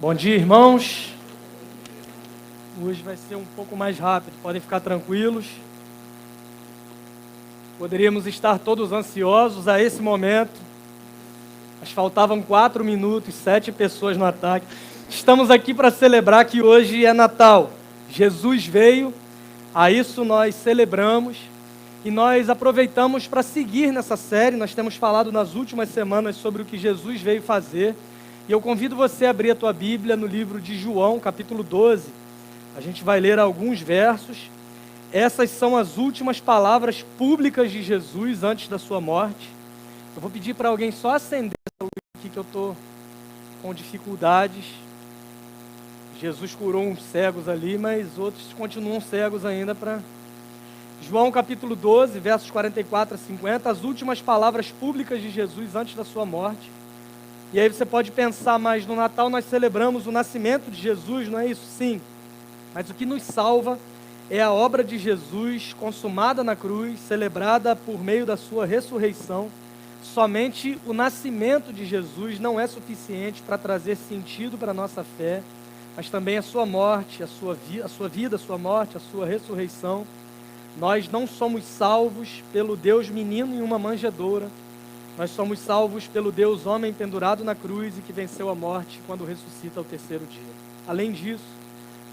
Bom dia, irmãos. Hoje vai ser um pouco mais rápido, podem ficar tranquilos. Poderíamos estar todos ansiosos a esse momento, mas faltavam 4 minutos, 7 pessoas no ataque. Estamos aqui para celebrar que hoje é Natal. Jesus veio, a isso nós celebramos e nós aproveitamos para seguir nessa série. Nós temos falado nas últimas semanas sobre o que Jesus veio fazer. E eu convido você a abrir a tua Bíblia no livro de João, capítulo 12. A gente vai ler alguns versos. Essas são as últimas palavras públicas de Jesus antes da sua morte. Eu vou pedir para alguém só acender essa luz aqui que eu estou com dificuldades. Jesus curou uns cegos ali, mas outros continuam cegos ainda para... João capítulo 12, versos 44 a 50, as últimas palavras públicas de Jesus antes da sua morte. E aí você pode pensar, mas no Natal nós celebramos o nascimento de Jesus, não é isso? Sim. Mas o que nos salva é a obra de Jesus consumada na cruz, celebrada por meio da sua ressurreição. Somente o nascimento de Jesus não é suficiente para trazer sentido para a nossa fé, mas também a sua morte, a sua vida, a sua morte, a sua ressurreição. Nós não somos salvos pelo Deus menino em uma manjedoura. Nós somos salvos pelo Deus homem pendurado na cruz e que venceu a morte quando ressuscita ao terceiro dia. Além disso,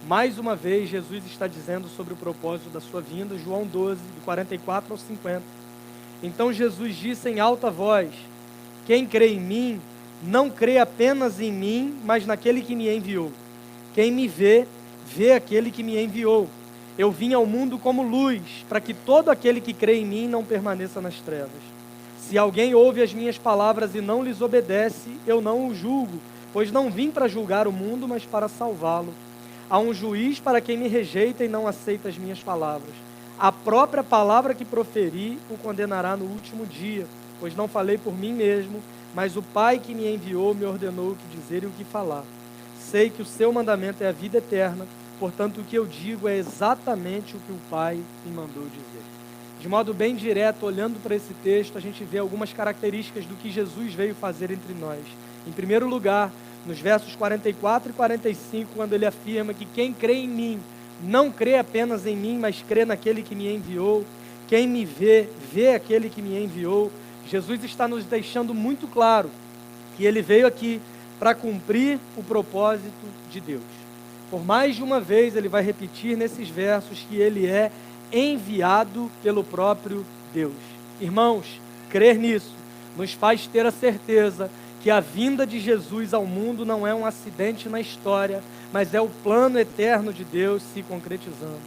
mais uma vez, Jesus está dizendo sobre o propósito da sua vinda, João 12, do 44 ao 50. Então Jesus disse em alta voz: quem crê em mim, não crê apenas em mim, mas naquele que me enviou. Quem me vê, vê aquele que me enviou. Eu vim ao mundo como luz, para que todo aquele que crê em mim não permaneça nas trevas. Se alguém ouve as minhas palavras e não lhes obedece, eu não o julgo, pois não vim para julgar o mundo, mas para salvá-lo. Há um juiz para quem me rejeita e não aceita as minhas palavras. A própria palavra que proferi o condenará no último dia, pois não falei por mim mesmo, mas o Pai que me enviou me ordenou o que dizer e o que falar. Sei que o seu mandamento é a vida eterna, portanto o que eu digo é exatamente o que o Pai me mandou dizer. De modo bem direto, olhando para esse texto, a gente vê algumas características do que Jesus veio fazer entre nós. Em primeiro lugar, nos versos 44 e 45, quando ele afirma que quem crê em mim, não crê apenas em mim, mas crê naquele que me enviou. Quem me vê, vê aquele que me enviou. Jesus está nos deixando muito claro que ele veio aqui para cumprir o propósito de Deus. Por mais de uma vez, ele vai repetir nesses versos que ele é enviado pelo próprio Deus. Irmãos, crer nisso nos faz ter a certeza que a vinda de Jesus ao mundo não é um acidente na história, mas é o plano eterno de Deus se concretizando.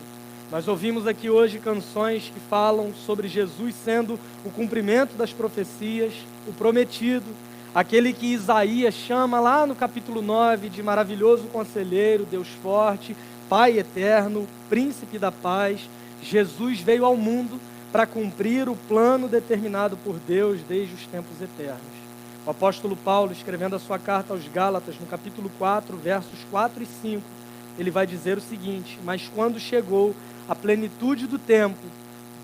Nós ouvimos aqui hoje canções que falam sobre Jesus sendo o cumprimento das profecias, o prometido, aquele que Isaías chama lá no capítulo 9 de maravilhoso conselheiro, Deus forte, Pai eterno, príncipe da paz. Jesus veio ao mundo para cumprir o plano determinado por Deus desde os tempos eternos. O apóstolo Paulo, escrevendo a sua carta aos Gálatas, no capítulo 4, versos 4 e 5, ele vai dizer o seguinte: mas quando chegou a plenitude do tempo,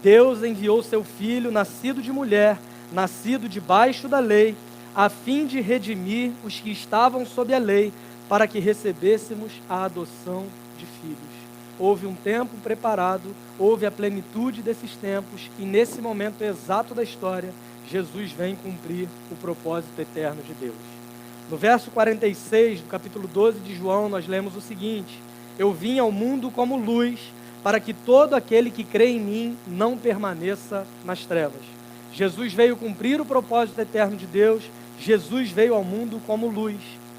Deus enviou seu Filho, nascido de mulher, nascido debaixo da lei, a fim de redimir os que estavam sob a lei, para que recebêssemos a adoção de filhos. Houve um tempo preparado, houve a plenitude desses tempos, e nesse momento exato da história, Jesus vem cumprir o propósito eterno de Deus. No verso 46 do capítulo 12 de João, nós lemos o seguinte: eu vim ao mundo como luz, para que todo aquele que crê em mim não permaneça nas trevas. Jesus veio cumprir o propósito eterno de Deus, Jesus veio ao mundo como luz.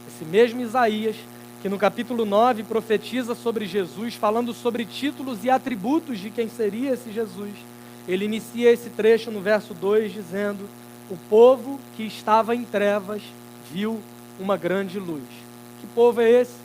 Esse mesmo Isaías, que no capítulo 9 profetiza sobre Jesus, falando sobre títulos e atributos de quem seria esse Jesus. Ele inicia esse trecho no verso 2 dizendo: o povo que estava em trevas viu uma grande luz. Que povo é esse?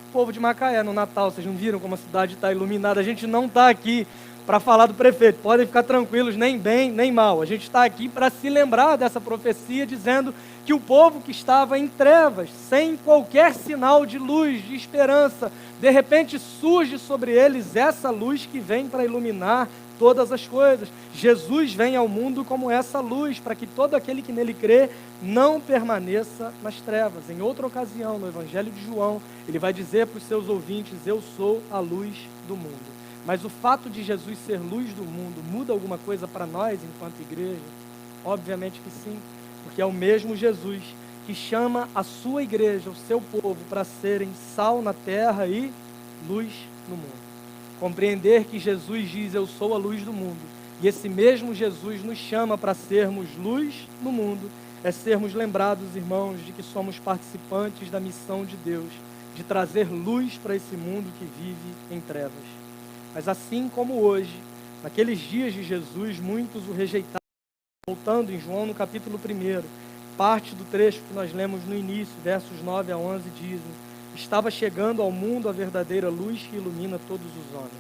O povo de Macaé, no Natal. Vocês não viram como a cidade está iluminada? A gente não está aqui para falar do prefeito. Podem ficar tranquilos, nem bem, nem mal. A gente está aqui para se lembrar dessa profecia, dizendo que o povo que estava em trevas, sem qualquer sinal de luz, de esperança, de repente surge sobre eles essa luz que vem para iluminar todas as coisas. Jesus vem ao mundo como essa luz, para que todo aquele que nele crê não permaneça nas trevas. Em outra ocasião, no Evangelho de João, ele vai dizer para os seus ouvintes: eu sou a luz do mundo. Mas o fato de Jesus ser luz do mundo muda alguma coisa para nós enquanto igreja? Obviamente que sim, porque é o mesmo Jesus que chama a sua igreja, o seu povo, para serem sal na terra e luz no mundo. Compreender que Jesus diz: eu sou a luz do mundo, e esse mesmo Jesus nos chama para sermos luz no mundo, é sermos lembrados, irmãos, de que somos participantes da missão de Deus, de trazer luz para esse mundo que vive em trevas. Mas assim como hoje, naqueles dias de Jesus, muitos o rejeitaram. Voltando em João no capítulo 1, parte do trecho que nós lemos no início, versos 9 a 11, dizem: estava chegando ao mundo a verdadeira luz que ilumina todos os homens.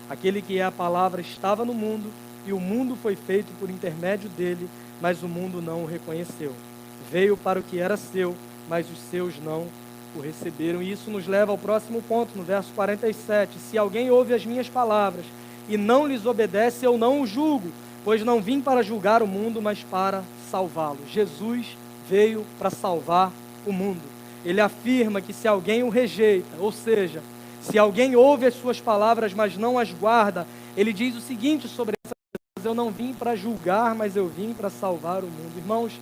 Aquele que é a palavra estava no mundo, e o mundo foi feito por intermédio dele, mas o mundo não o reconheceu. Veio para o que era seu, mas os seus não o receberam. E isso nos leva ao próximo ponto, no verso 47. Se alguém ouve as minhas palavras e não lhes obedece, eu não o julgo, pois não vim para julgar o mundo, mas para salvá-lo. Jesus veio para salvar o mundo. Ele afirma que se alguém o rejeita, ou seja, se alguém ouve as suas palavras, mas não as guarda, ele diz o seguinte sobre essas pessoas: eu não vim para julgar, mas eu vim para salvar o mundo. Irmãos,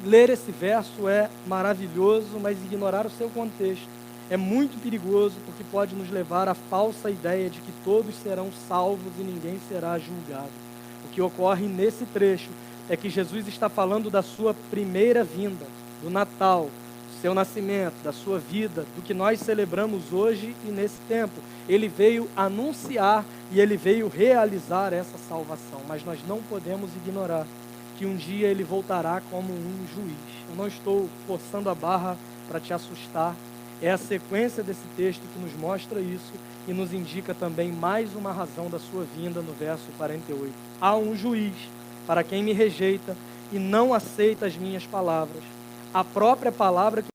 ler esse verso é maravilhoso, mas ignorar o seu contexto é muito perigoso, porque pode nos levar à falsa ideia de que todos serão salvos e ninguém será julgado. O que ocorre nesse trecho é que Jesus está falando da sua primeira vinda, do Natal, do seu nascimento, da sua vida, do que nós celebramos hoje e nesse tempo. Ele veio anunciar e ele veio realizar essa salvação, mas nós não podemos ignorar que um dia ele voltará como um juiz. Eu não estou forçando a barra para te assustar, é a sequência desse texto que nos mostra isso e nos indica também mais uma razão da sua vinda no verso 48. Há um juiz para quem me rejeita e não aceita as minhas palavras. A própria palavra que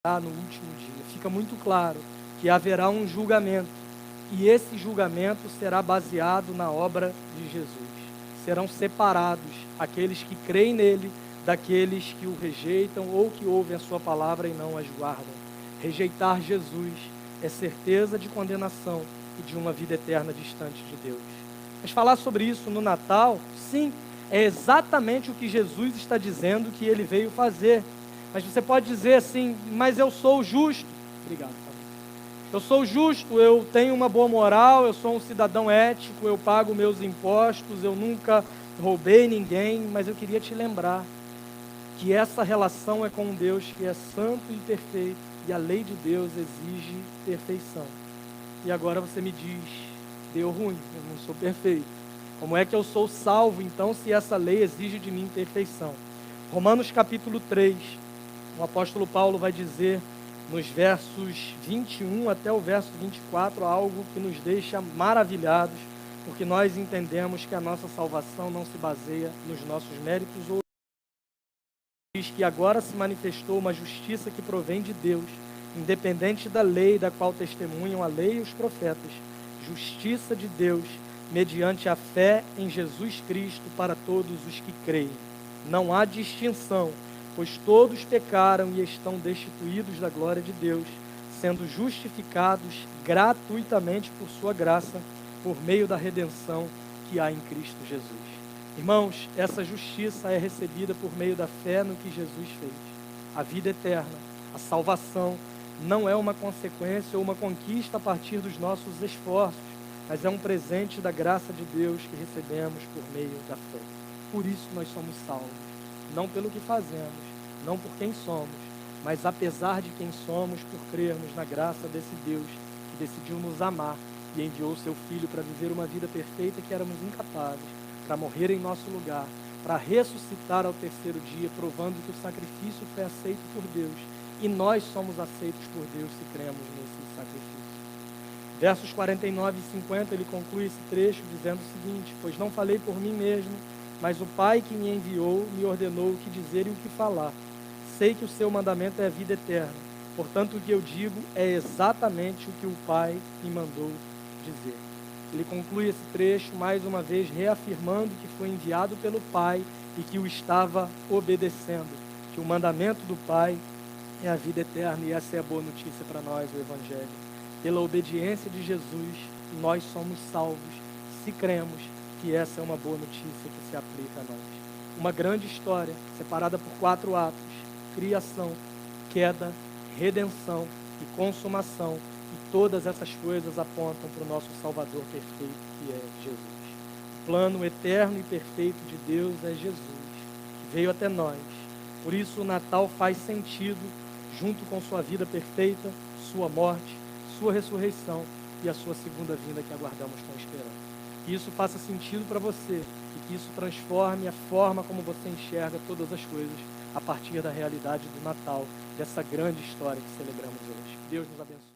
no último dia. Fica muito claro que haverá um julgamento, e esse julgamento será baseado na obra de Jesus. Serão separados aqueles que creem nele daqueles que o rejeitam ou que ouvem a sua palavra e não as guardam. Rejeitar Jesus é certeza de condenação e de uma vida eterna distante de Deus. Mas falar sobre isso no Natal, sim, é exatamente o que Jesus está dizendo que ele veio fazer. Mas você pode dizer assim: mas eu sou justo. Obrigado, Paulo. Eu sou justo, eu tenho uma boa moral, eu sou um cidadão ético, eu pago meus impostos, eu nunca roubei ninguém. Mas eu queria te lembrar que essa relação é com um Deus que é santo e perfeito, e a lei de Deus exige perfeição. E agora você me diz: deu ruim, eu não sou perfeito. Como é que eu sou salvo, então, se essa lei exige de mim perfeição? Romanos capítulo 3, o apóstolo Paulo vai dizer, nos versos 21 até o verso 24, algo que nos deixa maravilhados, porque nós entendemos que a nossa salvação não se baseia nos nossos méritos. Ou diz que agora se manifestou uma justiça que provém de Deus, independente da lei da qual testemunham a lei e os profetas. Justiça de Deus mediante a fé em Jesus Cristo para todos os que creem. Não há distinção, pois todos pecaram e estão destituídos da glória de Deus, sendo justificados gratuitamente por sua graça, por meio da redenção que há em Cristo Jesus. Irmãos, essa justiça é recebida por meio da fé no que Jesus fez. A vida eterna, a salvação, não é uma consequência ou uma conquista a partir dos nossos esforços, mas é um presente da graça de Deus que recebemos por meio da fé. Por isso nós somos salvos, não pelo que fazemos, não por quem somos, mas apesar de quem somos, por crermos na graça desse Deus que decidiu nos amar e enviou seu Filho para viver uma vida perfeita que éramos incapazes, para morrer em nosso lugar, para ressuscitar ao terceiro dia, provando que o sacrifício foi aceito por Deus e nós somos aceitos por Deus se cremos nesse sacrifício. Versos 49 e 50, ele conclui esse trecho dizendo o seguinte: pois não falei por mim mesmo, mas o Pai que me enviou me ordenou o que dizer e o que falar. Sei que o seu mandamento é a vida eterna. Portanto, o que eu digo é exatamente o que o Pai me mandou dizer. Ele conclui esse trecho mais uma vez reafirmando que foi enviado pelo Pai e que o estava obedecendo, que o mandamento do Pai é a vida eterna, e essa é a boa notícia para nós, o Evangelho. Pela obediência de Jesus, nós somos salvos, se cremos que essa é uma boa notícia que se aplica a nós. Uma grande história, separada por 4 atos: criação, queda, redenção e consumação, e todas essas coisas apontam para o nosso Salvador perfeito, que é Jesus. O plano eterno e perfeito de Deus é Jesus, que veio até nós. Por isso o Natal faz sentido, junto com sua vida perfeita, sua morte, sua ressurreição e a sua segunda vinda que aguardamos com esperança. Que isso faça sentido para você e que isso transforme a forma como você enxerga todas as coisas a partir da realidade do Natal, dessa grande história que celebramos hoje. Deus nos abençoe.